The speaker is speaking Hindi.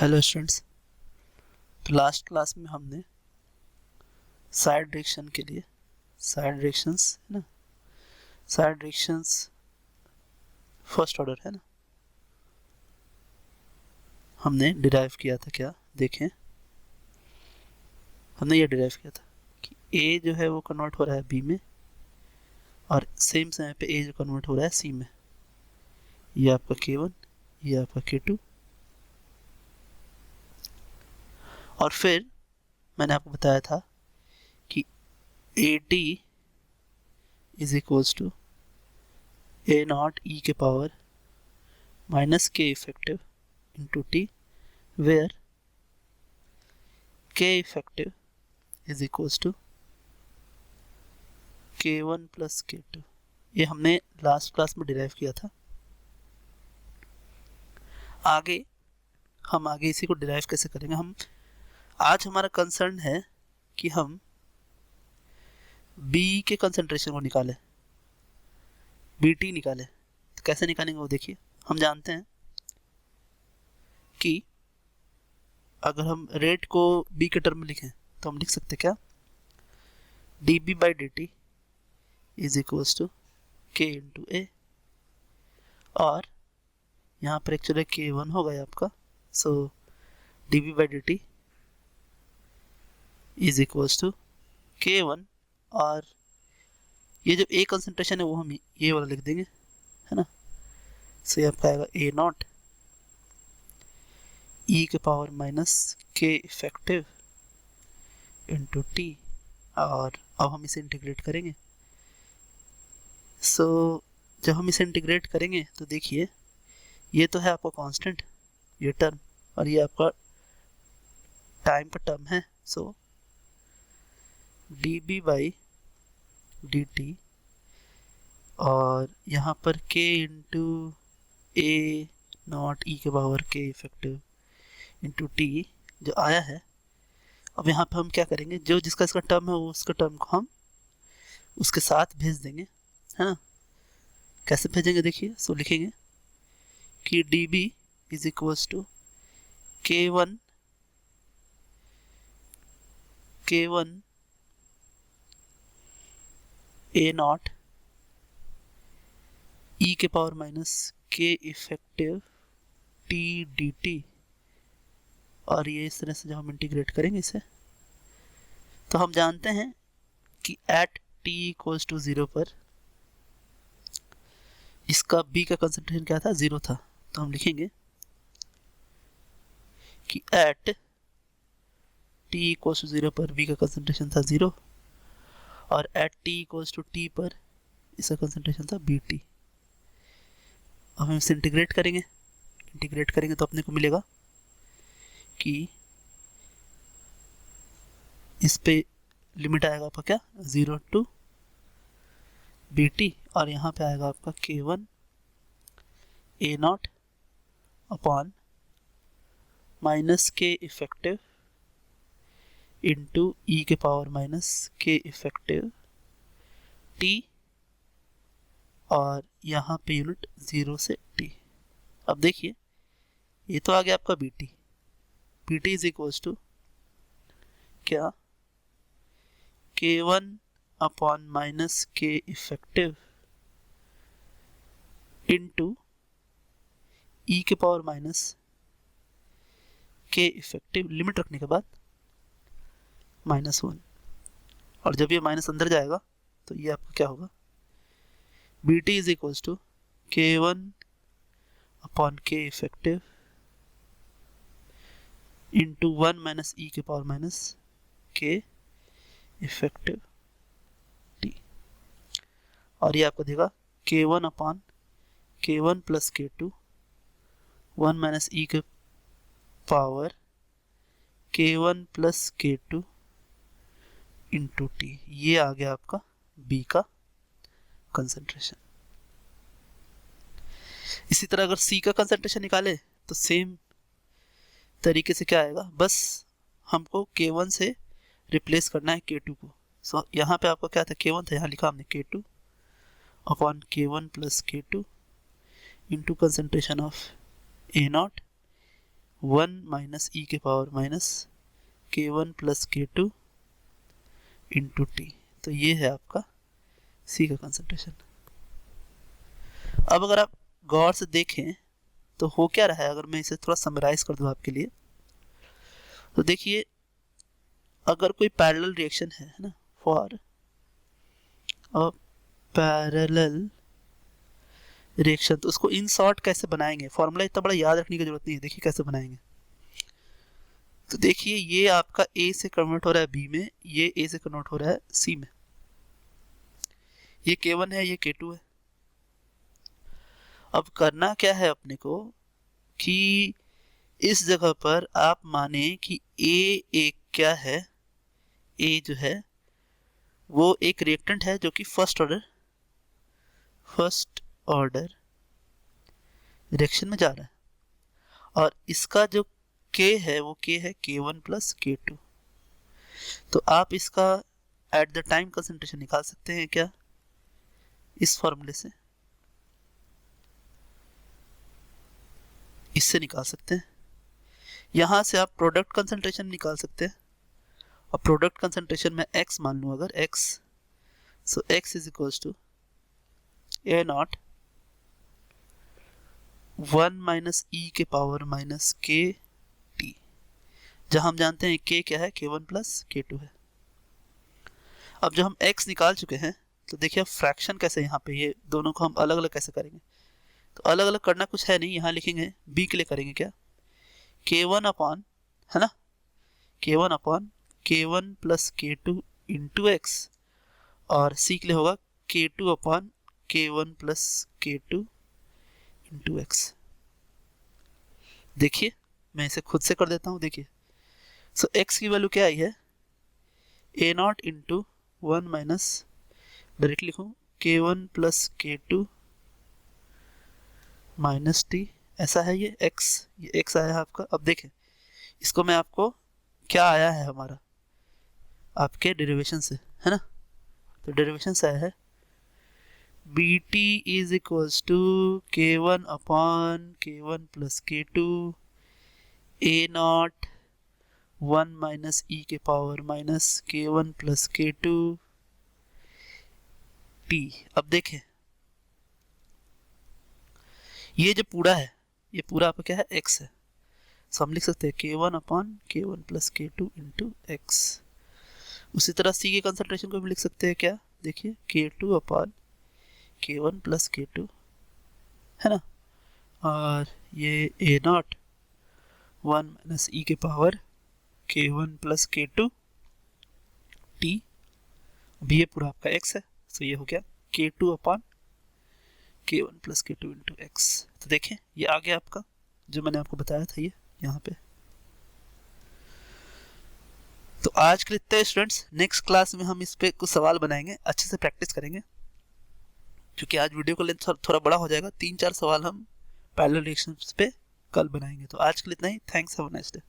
Hello students. तो लास्ट क्लास में हमने साइड डायरेक्शन के लिए साइड डायरेक्शंस है ना, साइड डायरेक्शंस फर्स्ट ऑर्डर है ना, हमने डिराइव किया था। क्या देखें, हमने ये डिराइव किया था कि ए जो है वो कन्वर्ट हो रहा है बी में और सेम समय पे ए जो कन्वर्ट हो रहा है सी में। ये आपका K1, ये आपका K2। और फिर मैंने आपको बताया था कि AT is equals to A naught E के power minus K effective into T, where K effective is equals to K1 plus K2। ये हमने लास्ट क्लास में डिराइव किया था। आगे इसी को डिराइव कैसे करेंगे हम, आज हमारा कंसर्न है कि हम B के कंसंट्रेशन को निकालें, BT निकालें। तो कैसे निकालेंगे वो देखिए। हम जानते हैं कि अगर हम रेट को B के टर्म में लिखें तो हम लिख सकते क्या, dB by dt is equals to K into A। और यहाँ पर एक्चुअली K1 होगा आपका, so dB by dt is equals to K1। और ये जो A कंसंट्रेशन है वो हम ये वाला लिख देंगे, है ना। सो ये आपका आएगा A नॉट E के power minus K effective into T। और अब हम इसे इंटीग्रेट करेंगे। सो जब हम इसे इंटीग्रेट करेंगे तो देखिए ये तो है आपका कांस्टेंट, ये टर्म, और ये आपका टाइम का टर्म है। सो dB बाई dt और यहाँ पर K into A naught E के power K effective into T जो आया है। अब यहाँ पे हम क्या करेंगे, जो जिसका इसका टर्म है वो उसका टर्म को हम उसके साथ भेज देंगे, है ना। कैसे भेजेंगे देखिए। सो लिखेंगे कि dB is equals to K1 A naught E के power minus K effective T dt। और ये इस तरह से जब हम इंटीग्रेट करेंगे इसे तो हम जानते हैं कि एट t इक्वल्स टू 0 पर इसका B का कंसंट्रेशन क्या था, 0 था। तो हम लिखेंगे कि एट t इक्वल्स टू 0 पर B का कंसंट्रेशन था 0 और at t equals to t पर इसका कंसंट्रेशन था BT। अब हम इसे इंटीग्रेट करेंगे तो अपने को मिलेगा कि इस पे लिमिट आएगा आपका क्या, 0 टू BT। और यहाँ पे आएगा आपका K1 A not upon minus K effective into E के power minus K effective T। और यहाँ पे यूनिट 0 से T। अब देखिए ये तो आ गया आपका BT इज इक्वल्स टू क्या, K1 upon minus K effective into E के power minus K effective, limit रखने के बाद -1। और जब ये माइनस अंदर जाएगा तो ये आपका क्या होगा, BT is equals to K1 upon K effective into 1 minus E के power minus K effective T। और ये आपको देगा K1 upon K1 plus K2 1 minus E के power K1 plus K2 into T। ये आ गया आपका B का कंसंट्रेशन। इसी तरह अगर C का कंसंट्रेशन निकाले तो सेम तरीके से क्या आएगा, बस हमको K1 से रिप्लेस करना है K2 को। सो यहाँ पे आपका क्या था, K1 था, यहाँ लिखा हमने K2 upon K1 plus K2 into concentration of A naught 1 minus e के power minus k1 plus k2 into t. तो ये है आपका सी का कंसंट्रेशन। अब अगर आप गौर से देखें तो हो क्या रहा है, अगर मैं इसे थोड़ा समराइज कर दूं आपके लिए, तो देखिए अगर कोई पैरेलल रिएक्शन है ना, फॉर अ पैरेलल रिएक्शन, तो उसको इन शॉर्ट कैसे बनाएंगे, फॉर्मूला इतना बड़ा याद रखने की जरूरत नहीं है। देखिए कैसे बनाएंगे, तो देखिए ये आपका ए से कन्वर्ट हो रहा है बी में, ये ए से कन्वर्ट हो रहा है सी में, ये k1 है, ये k2 है। अब करना क्या है अपने को कि इस जगह पर आप माने कि ए एक क्या है, ए जो है वो एक रिएक्टेंट है जो कि फर्स्ट ऑर्डर रिएक्शन में जा रहा है, और इसका जो k है वो k है k1 प्लस k2। तो आप इसका एट द टाइम कंसंट्रेशन निकाल सकते हैं क्या, इस फॉर्मूले से, इससे निकाल सकते हैं। यहां से आप प्रोडक्ट कंसंट्रेशन निकाल सकते हैं, और प्रोडक्ट कंसंट्रेशन में x मान लूं अगर x, सो x is equals to A naught 1 minus e के पावर माइनस के टी, जहां हम जानते हैं k क्या है, k1 प्लस k2 है। अब जब हम x निकाल चुके हैं तो देखिए फ्रैक्शन कैसे, यहाँ पे ये दोनों को हम अलग अलग कैसे करेंगे, तो अलग अलग करना कुछ है नहीं, यहाँ लिखेंगे b के लिए करेंगे क्या, k1 अपॉन, है ना, k1 upon k1 plus k2 into x, और c के लिए होगा k2 upon k1 plus k2 into x. देखिए मैं इसे खुद से कर देता हूँ, देखिए सो x की वैल्यू क्या आई है, ए नॉट इंटू 1 माइनस, डायरेक्ट लिखूँ k1 plus k2 minus T, ऐसा है ये x आया है आपका। अब देखें इसको मैं आपको, क्या आया है हमारा आपके डेरिवेशन से, है ना, तो डेरिवेशन से आया है B t is equals to k1 upon k1 plus k2 A naught 1 minus e के power minus k1 plus k2 T. अब देखें ये जो पूरा है, ये पूरा आपका क्या है, x है, सो हम लिख सकते हैं k1 upon k1 plus k2 into x. उसी तरह c के कंसंट्रेशन को भी लिख सकते हैं क्या, देखिए k2 upon k1 plus k2, है ना, और ये ए नॉट 1 माइनस ई के power k1 plus k2 T. अभी ये पूरा आपका x है, तो ये हो गया k2 upon k1 plus k2 into x. तो देखें ये आ गया आपका जो मैंने आपको बताया था, ये यहाँ पे। तो आज के लिए इतना स्टूडेंट्स, नेक्स्ट क्लास में हम इस पे कुछ सवाल बनाएंगे, अच्छे से प्रैक्टिस करेंगे, क्योंकि आज वीडियो का लेंथ थोड़ा बड़ा हो जाएगा। 3-4 सवाल हम पैरेलल रिएक्शंस पे कल बनाएंगे। तो आज के लिए इतना ही, thanks, have a nice day.